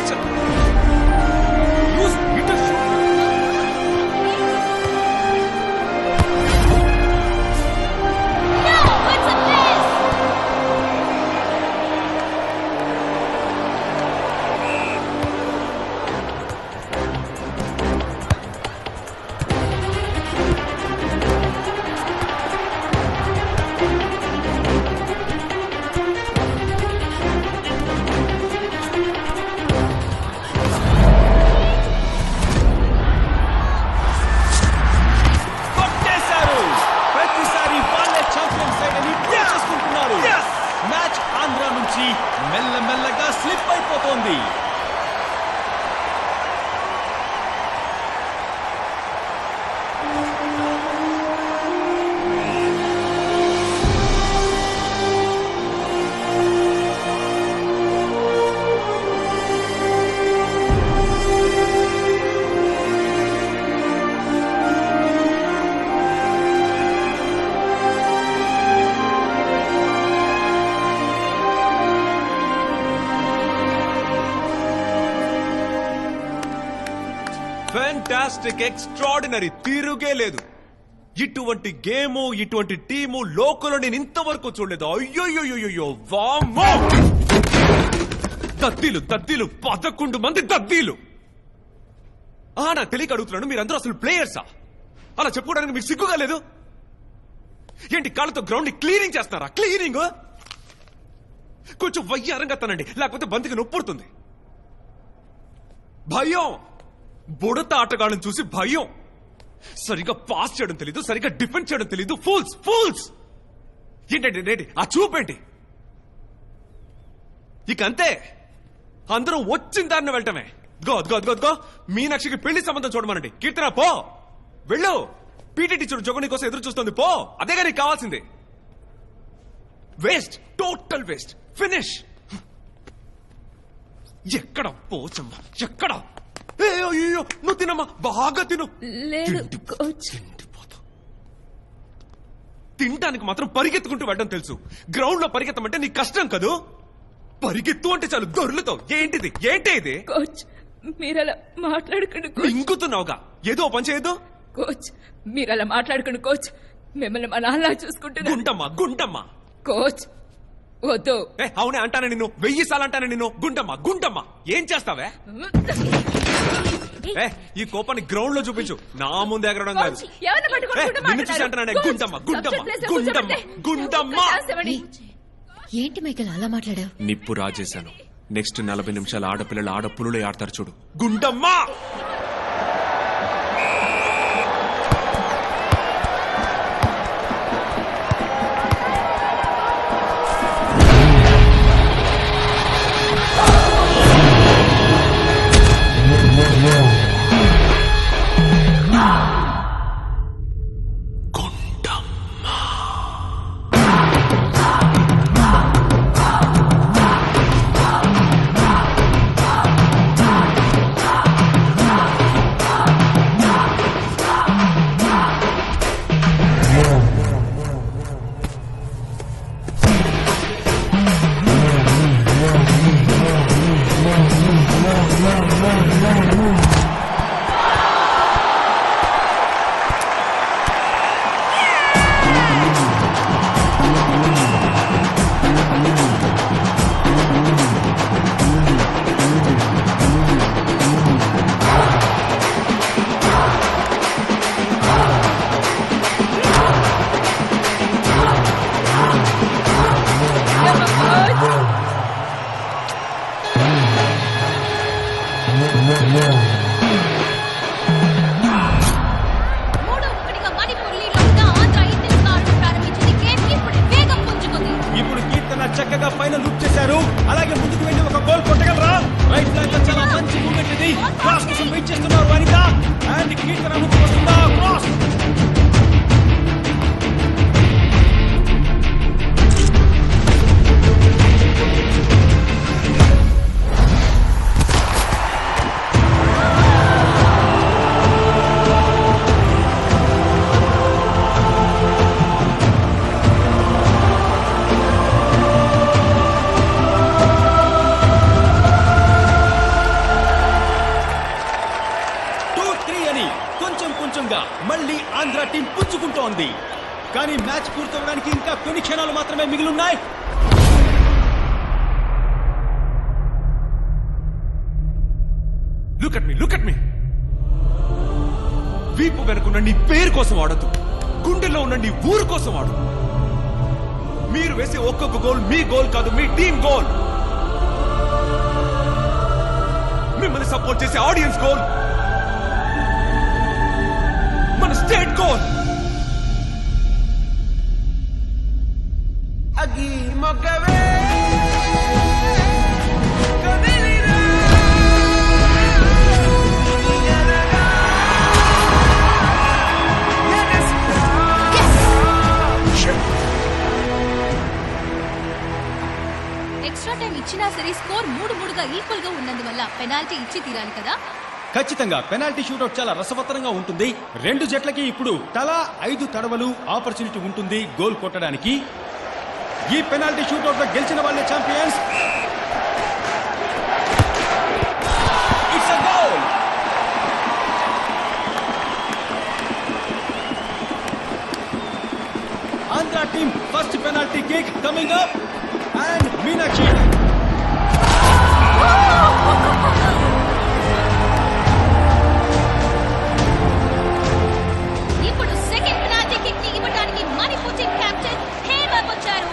faster. Use it. మెల్లమెల్లగా slip అయిపోతోంది. Fantastic, extraordinary, తిరుగే లేదు. ఇటువంటి గేము, ఇటువంటి టీము లోకల్లో నేను ఇంతవరకు చూడలేదు. అయ్యోయ్యోయ్యో, వామ్మో! దద్దీలు 11 మంది దద్దీలు. నాకు తెలియక అడుగుతున్నాను, మీరందరూ అసలు ప్లేయర్సా? అలా చెప్పుకోవడానికి మీకు సిగ్గుగా లేదు? ఏంటి కాళ్ళతో గ్రౌండ్ ని క్లీనింగ్ చేస్తారా? క్లీనింగ్ కొంచెం వయ్యారంగా తనండి, లేకపోతే బంతికి నొప్పుడుతుంది. భయం, బుడత ఆటగాళ్ళని చూసి భయం. సరిగా పాస్ చేయడం తెలీదు, సరిగా డిఫెండ్ చేయడం తెలీదు. ఫూల్స్. ఏంటంటే ఆ చూపేంటి? ఇక అంతే, అందరం వచ్చిన దారిని వెళ్ళటమే. గో మీనాక్షికి పెళ్లి సంబంధం చూడమనండి. కీర్తన పో, వెళ్ళు. పీటీ టీచర్ జగని కోసం ఎదురు చూస్తుంది, పో. అదేగా నీకు కావాల్సింది. Waste, total waste. ఫినిష్. ఎక్కడ పోచమ్మా, ఎక్కడ? అయ్యో, నువ్వు తినమ్మా, బాగా తిను. తినడానికి మాత్రం పరిగెత్తుకుంటూ వెళ్ళడం తెలుసు. గ్రౌండ్ లో పరిగెత్తమంటే నీకు కష్టం కదూ. పరిగెత్తు అంటే చాలు దొర్లుతో. ఏంటి ఇది? కోచ్, మీరలా మాట్లాడకండి. ఇంకుతున్నావుగా, ఏదో పని చేయదు. కోచ్, మీరలా మాట్లాడకండి కోచ్. మిమ్మల్ని మా నాన్న చూసుకుంటున్నా. గుంటమ్మా. కోచ్ వద్దు. అవునే అంటానే నిన్ను, 1000 సార్లు అంటానే నిన్ను. గుంటమ్మా, ఏం చేస్తావే? ఈ కోపాన్ని గ్రౌండ్ లో చూపించు, నా ముందు ఎగరడం కాదు. నిన్ను చూసి అంటానే. గుంటమ్మా. ఏంటి మైకేల్ అలా మాట్లాడావు? నిప్పు రాజేశాను. నెక్స్ట్ 40 నిమిషాలు ఆడపిల్లలు ఆడపులులే ఆడతారు చూడు. గుంటమ్మా. ఇప్పుడు కీర్తన చక్కగా పైన లుక్ చేశారు. అలాగే ముందుకు వెళ్ళి ఒక గోల్ కొట్టగలరా? రైట్ ఫ్లాంక్ లో చాలా మంచి మూమెంట్ ఇది. క్రాస్ కోసం వెయిట్ చేస్తున్నారు వనిత. అండ్ కీర్తన ముందుకు వస్తుందా? క్రాస్. కానీ మ్యాచ్ పూర్తవడానికి ఇంకా కొన్ని క్షణాలు మాత్రమే మిగిలిన్నాయి. లుక్ అట్ మీ వీపు వెనుకున్న నీ పేరు కోసం ఆడద్దు, గుండెల్లో ఉన్న నీ ఊరు కోసం ఆడు. మీరు వేసే ఒక్కొక్క గోల్ మీ గోల్ కాదు, మీ టీం గోల్. మిమ్మల్ని సపోర్ట్ చేసే ఆడియన్స్ గోల్, మన స్టేట్ గోల్. అగి మొగ్గవే ఎక్స్ట్రా టైం ఇచ్చినా సరే స్కోర్ 3-3గా ఈక్వల్ గా ఉన్నందువల్ల పెనాల్టీ ఇచ్చి తీరాలి కదా. ఖచ్చితంగా పెనాల్టీ షూటౌట్ చాలా రసవత్తరంగా ఉంటుంది. రెండు జట్లకి ఇప్పుడు తలా 5 తడవలు ఆపర్చునిటీ ఉంటుంది గోల్ కొట్టడానికి. ఈ పెనాల్టీ షూటౌట్ లో గెలిచిన వాళ్ళే champions. It's a goal. Andhra team first penalty kick coming up and Meenakshi. ఇప్పుడు సెకండ్ పెనాల్టీ కిక్ ని ఇవ్వడానికి మణిపూర్ టీం కెప్టెన్ హేమ వచ్చారు.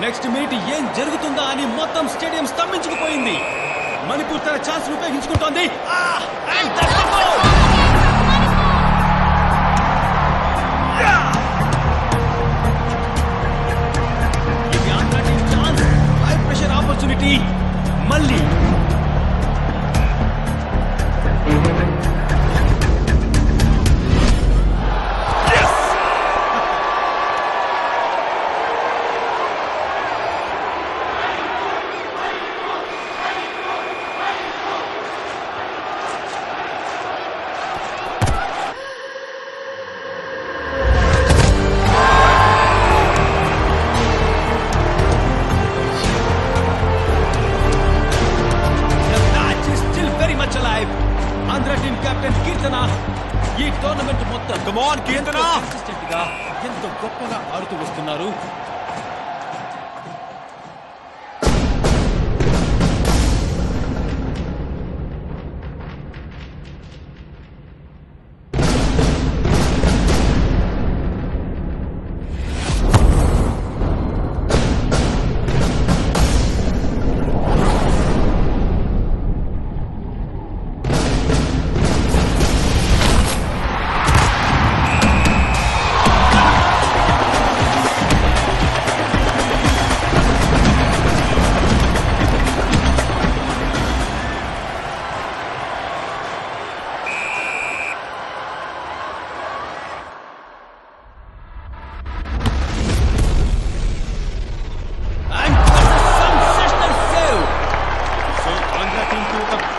నెక్స్ట్ మినిట్ ఏం జరుగుతుందా అని మొత్తం స్టేడియం స్తంభించుకుపోయింది. మణిపూర్ తన ఛాన్స్ ఉపయోగించుకుంటోంది. ఇది Andhra team chance. High pressure opportunity మళ్ళీ. ఆంధ్ర టీం కెప్టెన్ కీర్తన ఈ టోర్నమెంట్ మొత్తం Come on, కీర్తన! కన్సిస్టెంట్ గా ఎంతో గొప్పగా ఆడుతూ వస్తున్నారు.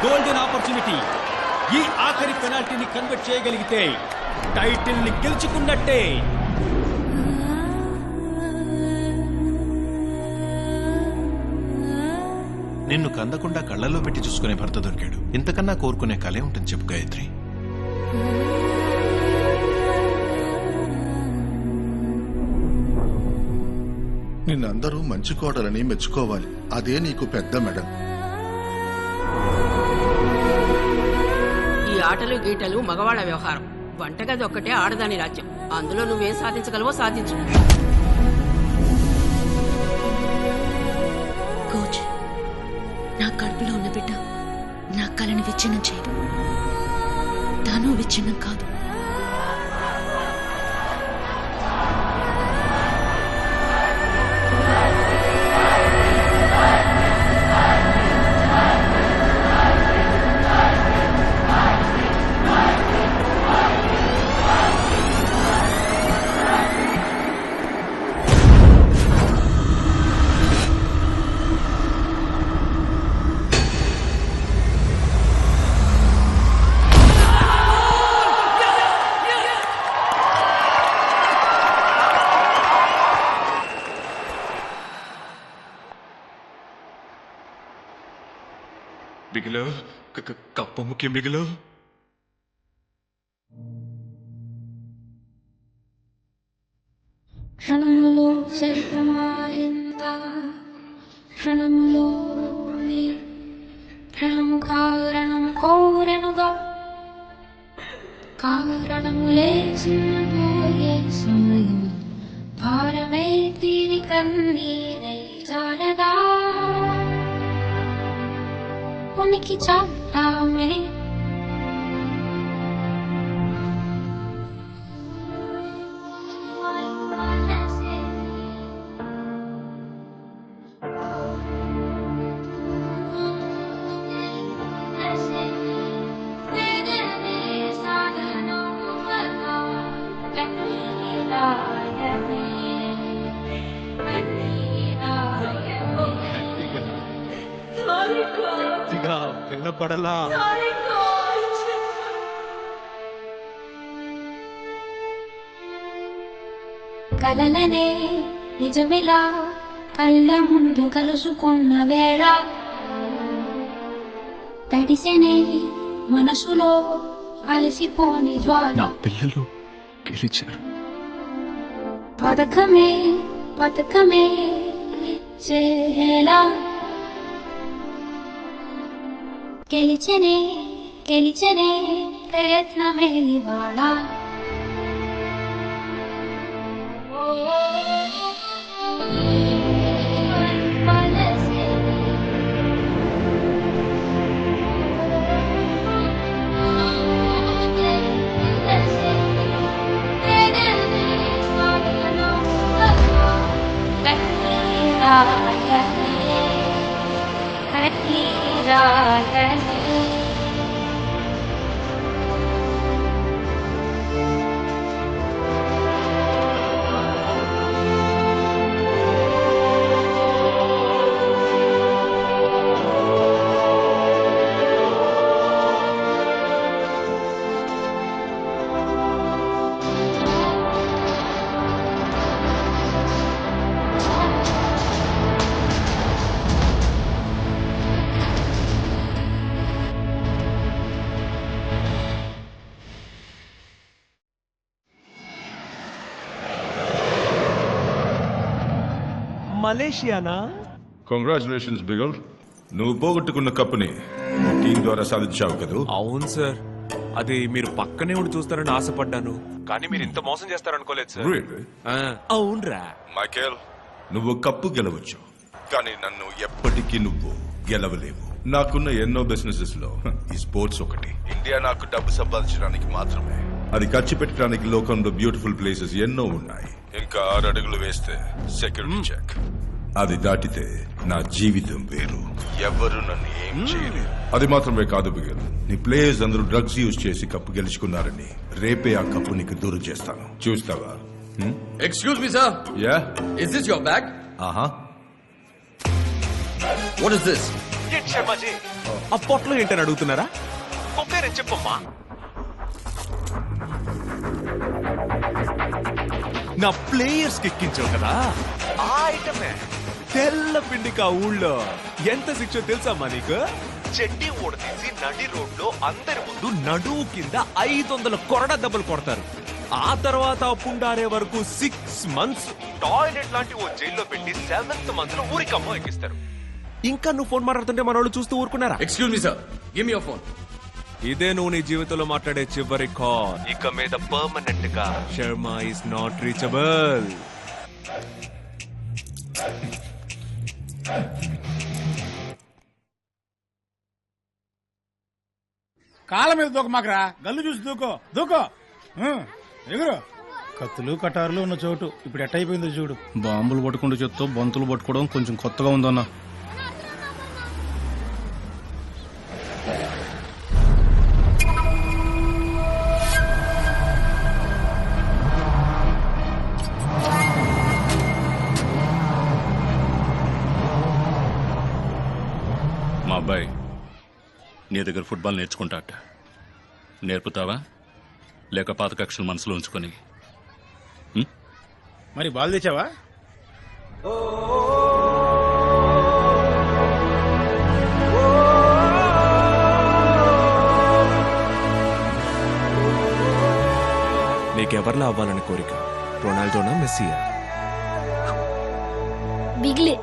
Golden opportunity. ఈ ఆఖరి పెనాల్టీని కన్వర్ట్ చేయగలిగితే టైటిల్ ని గెలుచుకున్నట్టే. నిన్ను కందకుండా కళ్ళల్లో పెట్టి చూసుకునే భర్త దొరికాడు. ఇంతకన్నా కోరుకునే కలే ఉంటుంది చెప్పు గాయత్రి. నిన్నందరూ మంచి కోడలని మెచ్చుకోవాలి. అదే నీకు పెద్ద మెడల్. ఈ ఆటలు గీటలు మగవాళ్ల వ్యవహారం. వంటగది ఒక్కటే ఆడదాని రాజ్యం. అందులో నువ్వేం సాధించగలవో సాధించు. కోచ్, నా కడుపులో ఉన్న బిడ్డ నా కళని విచ్ఛిన్నం చేయదు. తాను విచ్ఛిన్నం కాదు. బిగిలో కప్పు ముఖ్యం బిగిలో క్షణములో శబ్దమాయింత క్షణములో క్షణము కారణము కోరెనుగా కారణము లేచిపోయే సమయం భారమే తీరి కన్నీరై జారగా ఉనికి చాటామే వినపడలా కలలనే నిజమిలా కళ్ళ ముందు కలుసుకున్న వేళ తడిసెనే మనసులో అలసిపోని జ్వాల పిల్లలు గెలిచారు పథకమే పథకమే చేలా గెలిచనే గెలిచనే ప్రయత్నమే ఇవాళ మలేషియానా? కంగ్రాచులేషన్స్ బిగల్, నువ్వు పోగొట్టుకున్న కప్పుని టీం ద్వారా సాధించావు కదా. అవును సార్, అది మీరు పక్కనే ఉండి చూస్తారని ఆశపడ్డాను, కానీ మీరు ఇంత మోసం చేస్తారనుకోలేదు సార్. Really? అవునరా మైకేల్, నువ్వు కప్పు గెలవచ్చు, కానీ నన్ను ఎప్పటికీ నువ్వు గెలవలేవు. నాకున్న ఎన్నో బిజినెసెస్ లో ఈ స్పోర్ట్స్ ఒకటి. ఇండియా నాకు డబ్బు సంపాదించడానికి మాత్రమే, అది ఖర్చు పెట్టడానికి లోకంలో బ్యూటిఫుల్ ప్లేసెస్ ఎన్నో ఉన్నాయి. ఇంకా 6 అడుగులు వేస్తే సెక్యూరిటీ చెక్, అది దాటితే నా జీవితం వేరు, ఎవరు నన్ను ఏం చేయలేరు. అది మాత్రమే కాదు బిగల్, నీ ప్లేయర్స్ అందరూ డ్రగ్స్ యూజ్ చేసి కప్పు గెలుచుకున్నారని రేపే ఆ కప్పు నీకు దూరం చేస్తాను, చూస్తావా? Excuse me, sir. Yeah, Is this your bag? ఆహా. What is this? శర్మాజీ, ఆ పొట్లో ఏంటని అడుగుతున్నారా? కొబ్బేరని చెప్పమ్మా. నా ప్లేయర్స్ ఎక్కించావు కదా, ఆ ఐటమే తెల్ల పిండికా ఊళ్ళో ఎంత శిక్ష తెలుసమ్మా నీకు? చెడ్డీ ఊడదీసి నడి రోడ్లో అందరి ముందు నడువు కింద 500 కొరడా దెబ్బలు కొడతారు. ఆ తర్వాత పుండారే వరకు 6 months టాయిలెట్ లాంటి ఓ జైల్లో పెట్టి 7th month లో ఊరికమ్మో ఎక్కిస్తారు. ఇంకా నువ్వు ఫోన్ మాట్లాడుతుంటే మన వాళ్ళు చూస్తూ ఊరుకున్నారా? Excuse me, sir. Give me your phone. ఇదే నువ్వు నీ జీవితంలో మాట్లాడే చివరి కాల్. ఇక మీద పర్మనెంట్ గా శర్మ ఇస్ నాట్ రీచబుల్. కాళ్ళ మీద దూకమాకరా, గల్లు చూసి దూకో ఎగురు. కత్తులు కటారులు ఉన్న చోటు ఇప్పుడు ఎట్టయిపోయిందో చూడు. బాంబులు పట్టుకుంటూ చెప్తూ బంతులు పట్టుకోవడం కొంచెం కొత్తగా ఉందన్నా. మా అబ్బాయి నీ దగ్గర ఫుట్బాల్ నేర్చుకుంటాట, నేర్పుతావా లేక పాత కక్షలు మనసులో ఉంచుకొని? మరి బాల్ తెచ్చావా? నీకెవర్లా అవ్వాలని కోరిక? రొనాల్డోనా, మెస్సీయా? బిగ్లీ.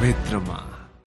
మిత్రమా